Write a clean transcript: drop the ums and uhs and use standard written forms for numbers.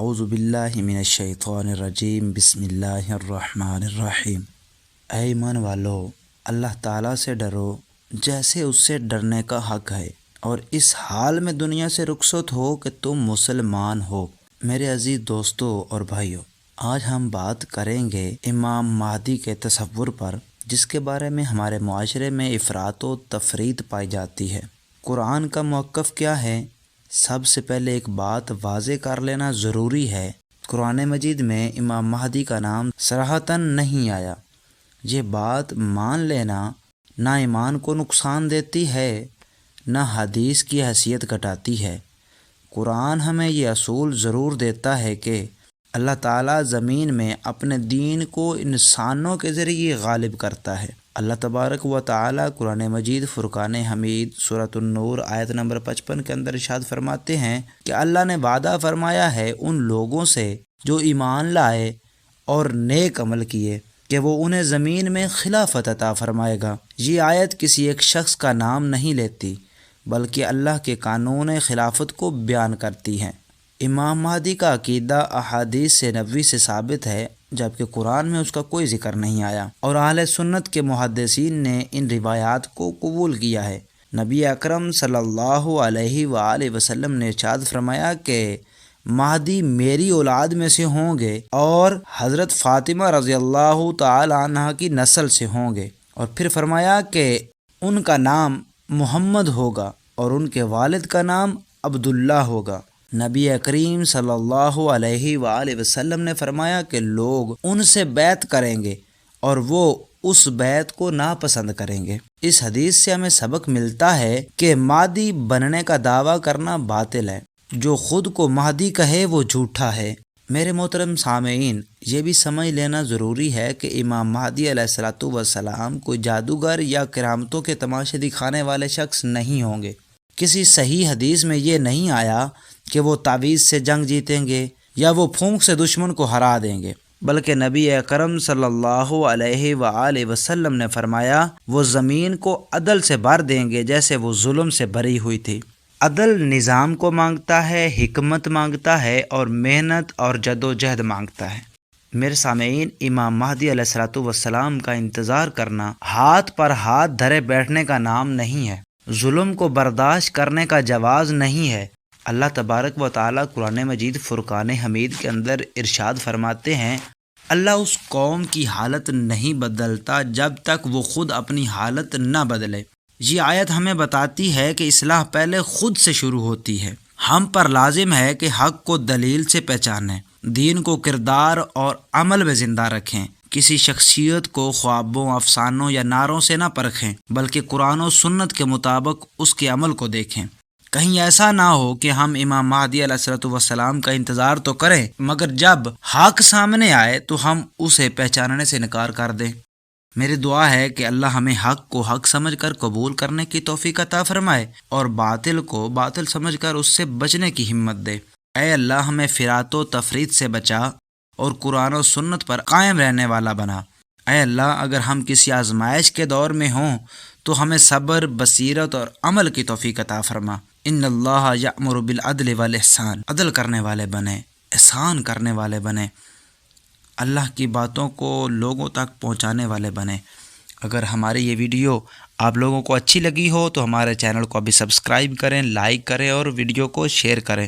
اعوذ باللہ من الشیطان الرجیم بسم اللہ الرحمن الرحیم۔ اے ایمان والو، اللہ تعالیٰ سے ڈرو جیسے اس سے ڈرنے کا حق ہے، اور اس حال میں دنیا سے رخصت ہو کہ تم مسلمان ہو۔ میرے عزیز دوستو اور بھائیو، آج ہم بات کریں گے امام مہدی کے تصور پر، جس کے بارے میں ہمارے معاشرے میں افراط و تفریط پائی جاتی ہے۔ قرآن کا موقف کیا ہے؟ سب سے پہلے ایک بات واضح کر لینا ضروری ہے، قرآن مجید میں امام مہدی کا نام صراحتاً نہیں آیا۔ یہ بات مان لینا نہ ایمان کو نقصان دیتی ہے، نہ حدیث کی حیثیت گھٹاتی ہے۔ قرآن ہمیں یہ اصول ضرور دیتا ہے کہ اللہ تعالیٰ زمین میں اپنے دین کو انسانوں کے ذریعے غالب کرتا ہے۔ اللہ تبارک و تعالیٰ قرآن مجید فرقان حمید سورۃ النور آیت نمبر 55 کے اندر ارشاد فرماتے ہیں کہ اللہ نے وعدہ فرمایا ہے ان لوگوں سے جو ایمان لائے اور نیک عمل کیے کہ وہ انہیں زمین میں خلافت عطا فرمائے گا۔ یہ آیت کسی ایک شخص کا نام نہیں لیتی، بلکہ اللہ کے قانون خلافت کو بیان کرتی ہے۔ امام مہدی کا عقیدہ احادیث نبوی سے ثابت ہے، جبکہ قرآن میں اس کا کوئی ذکر نہیں آیا، اور اہل سنت کے محدثین نے ان روایات کو قبول کیا ہے۔ نبی اکرم صلی اللہ علیہ وآلہ وسلم نے ارشاد فرمایا کہ مہدی میری اولاد میں سے ہوں گے اور حضرت فاطمہ رضی اللہ تعالی عنہ کی نسل سے ہوں گے، اور پھر فرمایا کہ ان کا نام محمد ہوگا اور ان کے والد کا نام عبداللہ ہوگا۔ نبی کریم صلی اللہ علیہ وآلہ وسلم نے فرمایا کہ لوگ ان سے بیعت کریں گے اور وہ اس بیعت کو ناپسند کریں گے۔ اس حدیث سے ہمیں سبق ملتا ہے کہ مہدی بننے کا دعویٰ کرنا باطل ہے۔ جو خود کو مہدی کہے وہ جھوٹا ہے۔ میرے محترم سامعین، یہ بھی سمجھ لینا ضروری ہے کہ امام مہدی علیہ الصلوۃ والسلام کوئی جادوگر یا کرامتوں کے تماشے دکھانے والے شخص نہیں ہوں گے۔ کسی صحیح حدیث میں یہ نہیں آیا کہ وہ تعویذ سے جنگ جیتیں گے یا وہ پھونک سے دشمن کو ہرا دیں گے، بلکہ نبی اکرم صلی اللہ علیہ وآلہ وسلم نے فرمایا وہ زمین کو عدل سے بھر دیں گے جیسے وہ ظلم سے بھری ہوئی تھی۔ عدل نظام کو مانگتا ہے، حکمت مانگتا ہے، اور محنت اور جد و جہد مانگتا ہے۔ میرے سامعین، امام مہدی علیہ الصلوۃ والسلام کا انتظار کرنا ہاتھ پر ہاتھ دھرے بیٹھنے کا نام نہیں ہے، ظلم کو برداشت کرنے کا جواز نہیں ہے۔ اللہ تبارک و تعالیٰ قرآن مجید فرقان حمید کے اندر ارشاد فرماتے ہیں، اللہ اس قوم کی حالت نہیں بدلتا جب تک وہ خود اپنی حالت نہ بدلے۔ یہ آیت ہمیں بتاتی ہے کہ اصلاح پہلے خود سے شروع ہوتی ہے۔ ہم پر لازم ہے کہ حق کو دلیل سے پہچانیں، دین کو کردار اور عمل میں زندہ رکھیں، کسی شخصیت کو خوابوں، افسانوں یا نعروں سے نہ پرکھیں، بلکہ قرآن و سنت کے مطابق اس کے عمل کو دیکھیں۔ کہیں ایسا نہ ہو کہ ہم امام مہدی علیہ الصلوۃ والسلام کا انتظار تو کریں، مگر جب حق سامنے آئے تو ہم اسے پہچاننے سے انکار کر دیں۔ میری دعا ہے کہ اللہ ہمیں حق کو حق سمجھ کر قبول کرنے کی توفیق عطا فرمائے، اور باطل کو باطل سمجھ کر اس سے بچنے کی ہمت دے۔ اے اللہ، ہمیں فراط و تفریط سے بچا اور قرآن و سنت پر قائم رہنے والا بنا۔ اے اللہ، اگر ہم کسی آزمائش کے دور میں ہوں تو ہمیں صبر، بصیرت اور عمل کی توفیق عطا فرما۔ ان اللہ یأمر بالعدل والاحسان، عدل کرنے والے بنے، احسان کرنے والے بنے، اللہ کی باتوں کو لوگوں تک پہنچانے والے بنے۔ اگر ہماری یہ ویڈیو آپ لوگوں کو اچھی لگی ہو تو ہمارے چینل کو ابھی سبسکرائب کریں، لائک کریں اور ویڈیو کو شیئر کریں۔